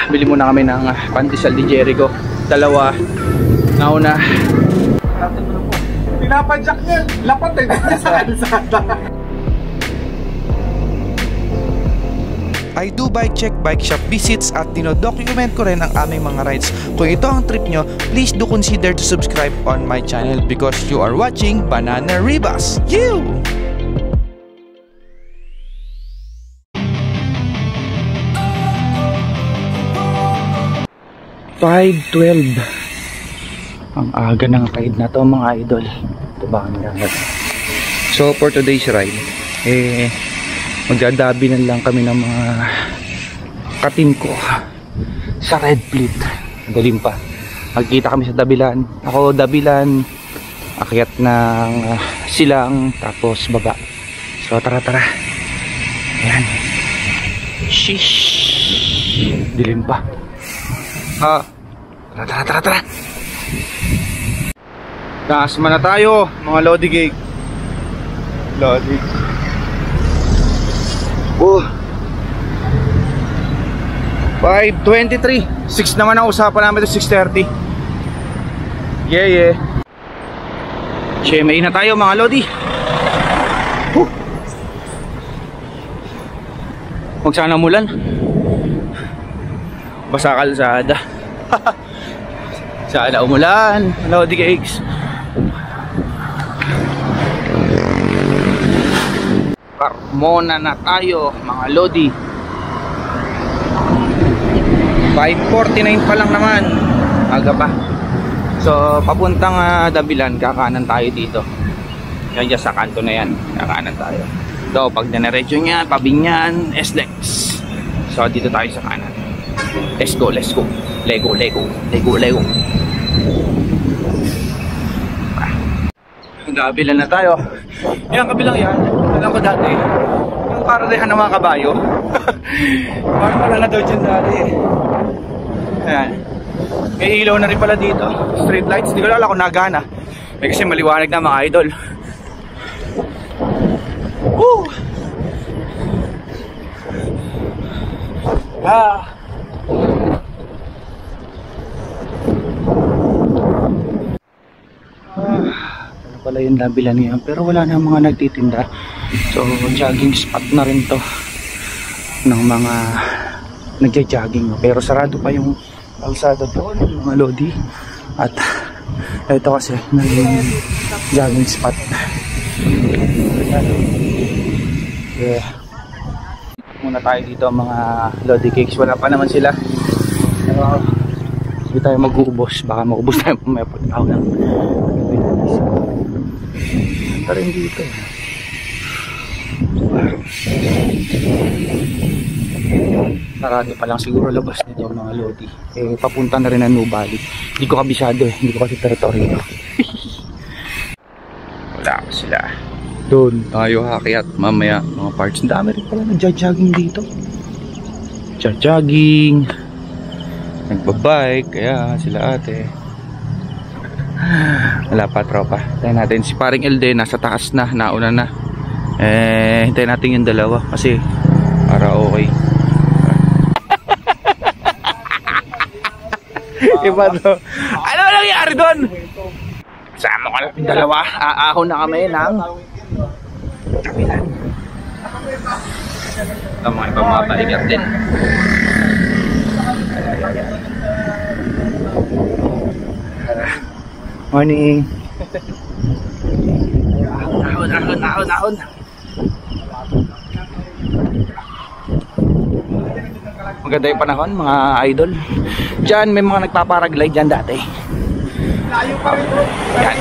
bili muna kami ng pandesal di Jericho. Dalawa. Nauna. Pinapadyak niya. Lapat eh. Sa kalsada. I do bike check, bike shop visits at dino-document ko rin ang aming mga rides. Kung ito ang trip nyo, please do consider to subscribe on my channel because you are watching Banana Rebus. You! $5.12. Ang aga ng ride na to mga idol. Ito ba ang dagat? So for today's ride, magdadabinan lang kami ng mga katim ko sa Red Fleet. Dalim pa. Magkita kami sa Dabilan. Ako Dabilan, akyat ng Silang, tapos baba. So tara. Ayan. Shish. Dilim pa. Tara. Taas man na tayo, mga Lodi Gig. Lodi. Oh. 5:23. 6 naman ang usapan namin to 6:30. Yeah. May na tayo mga Lodi. Huwag sana umulan. Basa kalsada. Sana umulan. Lodi Gigs. Carmona na tayo mga Lodi. 5:49 pa lang naman. Aga pa. So papuntang Dabilan, kakanan tayo dito. Yan dyan sa kanto na yan, kakanan tayo. So pag dinerecho niyan, Pabinyan, SLEX. So dito tayo sa kanan. Let's go. Lego. Dabilan na tayo. Yung kabilang yan, alam ko dati, yung paradehan ng mga kabayo. Parang wala na daw dyan dati. Ayan. May ilaw na rin pala dito. Street lights, hindi ko alam kung nagana. May kasi maliwanag na mga idol. Woo! Pala yung Dabilan ngayon, pero wala na mga nagtitinda. So jogging spot na rin to ng mga nagja-jogging, pero sarado pa yung kalsada doon mga Lodi. At ito kasi naging jogging spot. Muna tayo dito mga Lodi Cakes. Wala pa naman sila, hindi tayo mag-uubos, baka mag-ubos tayo pumaya pag-aw ng rin dito. Sarado pa lang siguro labas nito mga Lodi. Papunta na rin ang Nubali. Hindi ko kabisado hindi ko kasi teritoryo. Wala pa sila. Doon tayo hakyat mamaya mga parts. Ang dami rin pala nagja-jogging dito. Jogging, nagbabike, kaya sila ate. Wala pa tropa. Hintayin natin si paring LD, nasa taas na, nauna na. Hintayin natin yung dalawa kasi para okay. Iba to. Ano nangyari doon? Sama ko lang yung dalawa. Aahon na kami ng Dabilan. Ito mga ibang mga paigat din. Morning. Ahon. Maganda yung panahon mga idol. Diyan may mga nagpaparaglide dyan dati. Yan.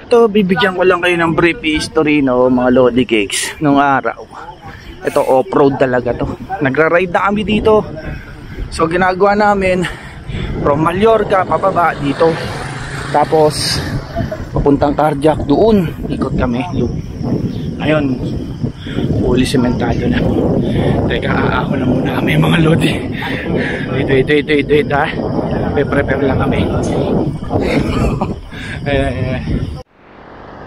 Ito bibigyan ko lang kayo ng brief history mga Lodi Cakes. Nung araw, ito off-road talaga to. Nagra-ride na kami dito. So ginagawa namin from Mallorca pababa dito, tapos papuntang Tarlac, doon ikot kami ayun, fully sementado na. Teka, aahon na muna kami mga Lodi. Wait ha, prepare lang kami.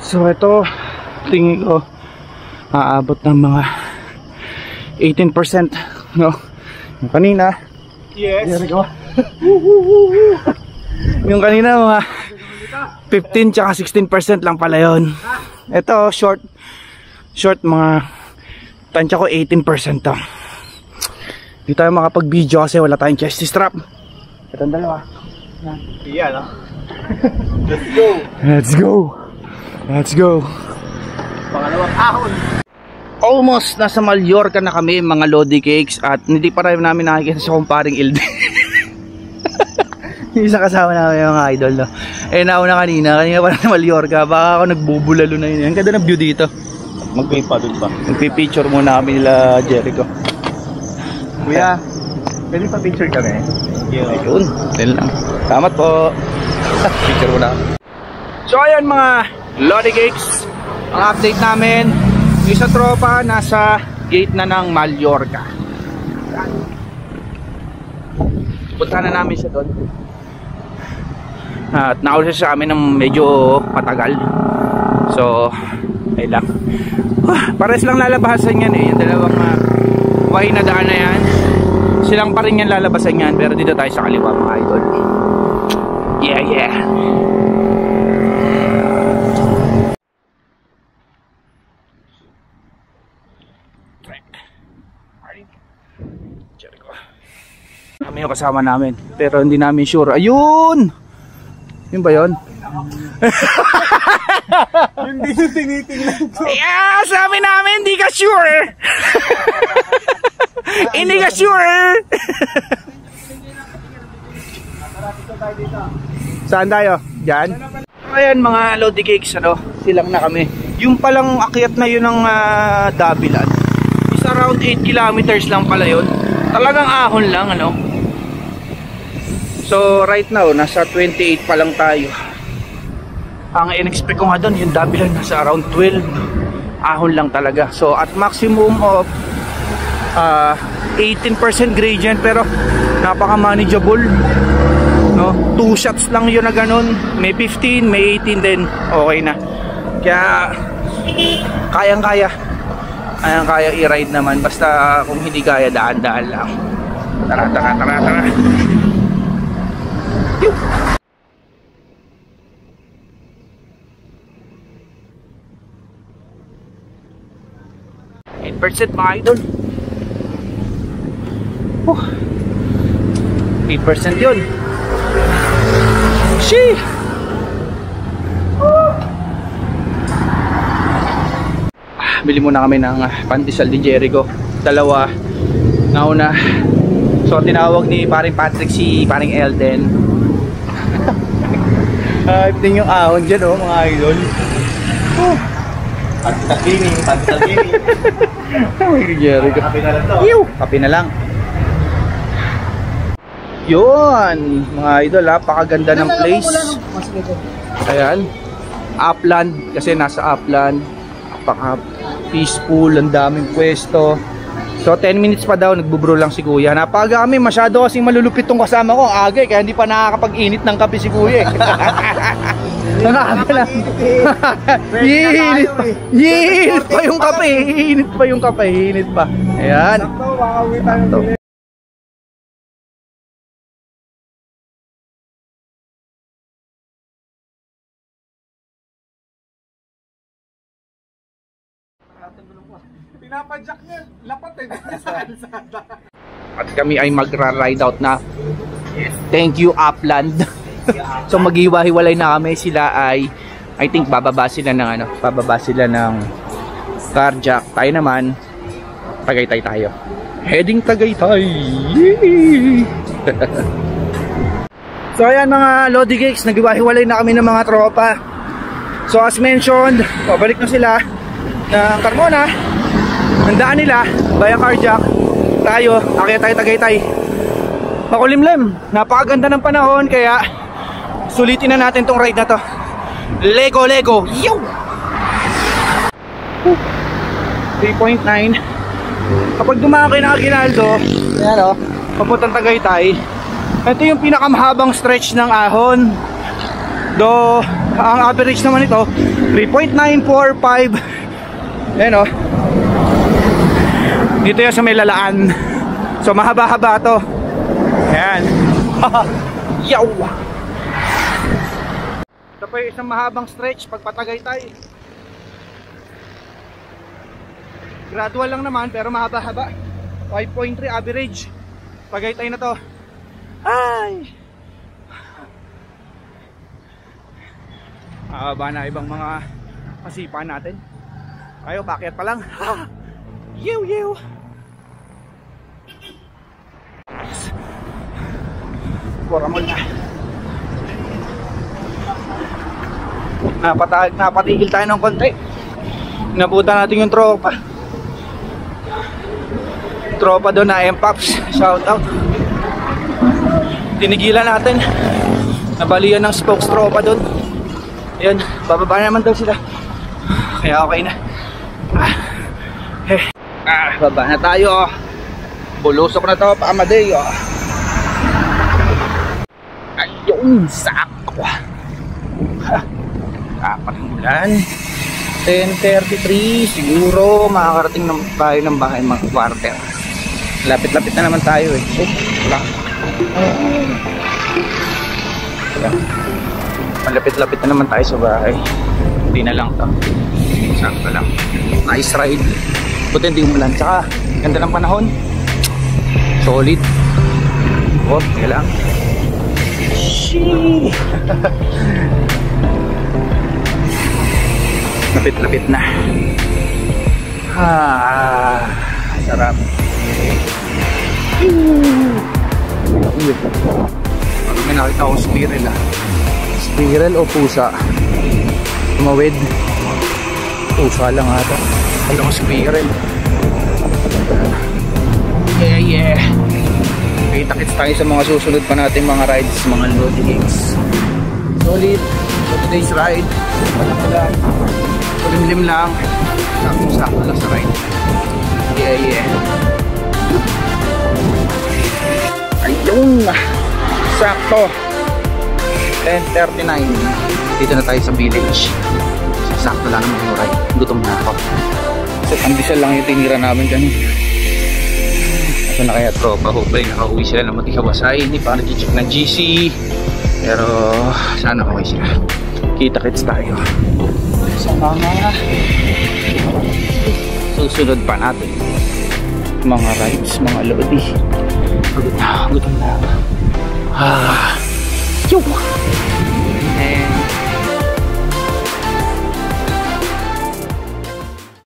So ito tingin ko aabot ng mga 18% Kanina. Yes. Jericho. Yung kanina mga 15 tsaka 16% lang pala yun. Ito short mga tansya ko 18% to. Hindi tayo makapag-video kasi wala tayong chest strap. Ito ang dalawa. Iya, no? Let's go. Let's go. Pangalawang ahon. Almost nasa Mallorca na kami mga Lodi Cakes. At hindi pa rin namin nakikita sa kumparing Ilde. Yung isa kasama namin mga idol, no? Eh nauna kanina pa na Mallorca. Baka ako nagbubulalo na yun. Ang ganda ng view dito. Magpipicture muna kami nila Jericho. Kuya, pwede pa picture kami? Ayun, yan lang. Salamat po. Picture muna. So ayan mga Lodi Cakes, ang update namin, yung isa tropa nasa gate na ng Mallorca. Punta na namin siya doon. At nauna siya sa amin ng medyo matagal. So ayun lang. Pares lang lalabasan yan eh. Yung dalawang way na daan na yan, silang pa rin yan lalabasan yan. Pero dito tayo sa kaliwa mga idol. Yeah. Kami yung kasama namin, pero hindi namin sure. Ayun! Yun ba yun? Hindi yung tinitingnan ko. Yeah, sabi namin hindi ka sure. Hindi ka sure. Saan tayo? Diyan? Ayan mga Lodi Cakes, ano, silang na kami. Yung palang akyat na yun ng Dabilan is around 8 kilometers lang pala yun. Talagang ahon lang, ano. So right now nasa 28 pa lang tayo. Ang in-expect ko nga doon yung Dabilan nasa around 12. Ahon lang talaga. So at maximum of 18% gradient, pero napaka manageable, no? 2 shots lang yun na ganun. May 15, may 18 din. Okay na. Kaya kayang-kaya i-ride naman. Basta kung hindi kaya, daan-daan lang. Tara. Yuh! 8% mga idol. 8% yun. Sheesh! Bili muna kami ng pandesal ni Jericho. Dalawa. Nauna. So tinawag ni paring Patrick si paring Elden. Ito yung ahon dyan, oh mga idol. Pandesal gaming. Ay, Jericho. Kape na lang to. Kape na lang. Yun, mga idol, napakaganda ng place. Ayan. Upland, kasi nasa upland. Napaka peaceful, ang daming pwesto. So 10 minutes pa daw, nagbubro lang si kuya. Napaaga kami, masyado kasing malulupit tong kasama ko. Agay, kaya hindi pa nakakapag-init ng kape si kuya. Nakakala. Iinit pa yung kape. Iinit pa. Ayan. Pinapadyak niya. Lapat eh. Sa kalsada. At kami ay magra-ride out na. Thank you Upland. So maghiwa-hiwalay na kami. Sila ay I think bababa sila ng Carjack. Tayo naman Tagaytay tayo. Heading Tagaytay. So ayan mga Lodi Cakes, naghiwa-hiwalay na kami ng mga tropa. So as mentioned, pabalik na sila ng Carmona. Ang daan nila via Carjack. Tayo, akyat tayo Tagaytay. Makulimlim, napakaganda ng panahon, kaya sulitin na natin tong ride na to. Lego Yo! 3.9. Kapag dumaan kayo ng Aguinaldo, ayan o, papuntang Tagaytay, ito yung pinakamahabang stretch ng ahon. Do ang average naman ito 3.945. Ayan o, dito yan sa may Lalaan. So mahaba-haba to. Ayan. Yaw! Ito pa yung isang mahabang stretch pagpatagay tayo. Gradual lang naman pero mahaba-haba. 5.3 average. Tagaytay na to. Ay! Mahaba na ibang mga pasipa natin. Kayo, pakyat pa lang. Ha! Yew, yew! Poramol na. Napatigil tayo ng konti. Nabutan natin yung tropa. Tropa doon na M-Pops. Shout out. Tinigilan natin. Nabalian ng spokes tropa doon. Ayan, bababa naman daw sila. Kaya okay na. Baba na tayo. Bulusok na to, Amadeo. Ayun, sakto. Kapat ng ulan. 10:33. Siguro makakarating ng tayo ng bahay mga quarter. Lapit-lapit na naman tayo eh. So, malapit-lapit na naman tayo sa bahay. Hindi na lang to. Sakto lang. Nice ride. Buti hindi umulan. Tsaka ganda ng panahon. Solid. Oh, kaya lang. Sheesh. Lapit-lapit na. Sarap. May nakita akong squirrel Squirrel o pusa? Tumawid. Pusa lang ata. Alam ko squirrel. Yeah. Kita-kits tayo sa mga susunod pa natin mga rides, mga Lodi Kings. Solid. So today's ride. Wala. Kulimlim lang. Sakto lang sa ride. Yeah. Ayun. Sakto. 10:39. Dito na tayo sa village. Sakto lang naman yung ride. Gutom na ako. So pandesal lang yung tinira namin kanina. Asa na kaya tropa? Hopefully nakauwi sila na magkikawasay. Hindi pa nag-check ng GC. Pero sana okay sila. Kita-kits tayo sa mga susunod pa natin mga rides, mga lodi. Gutom na.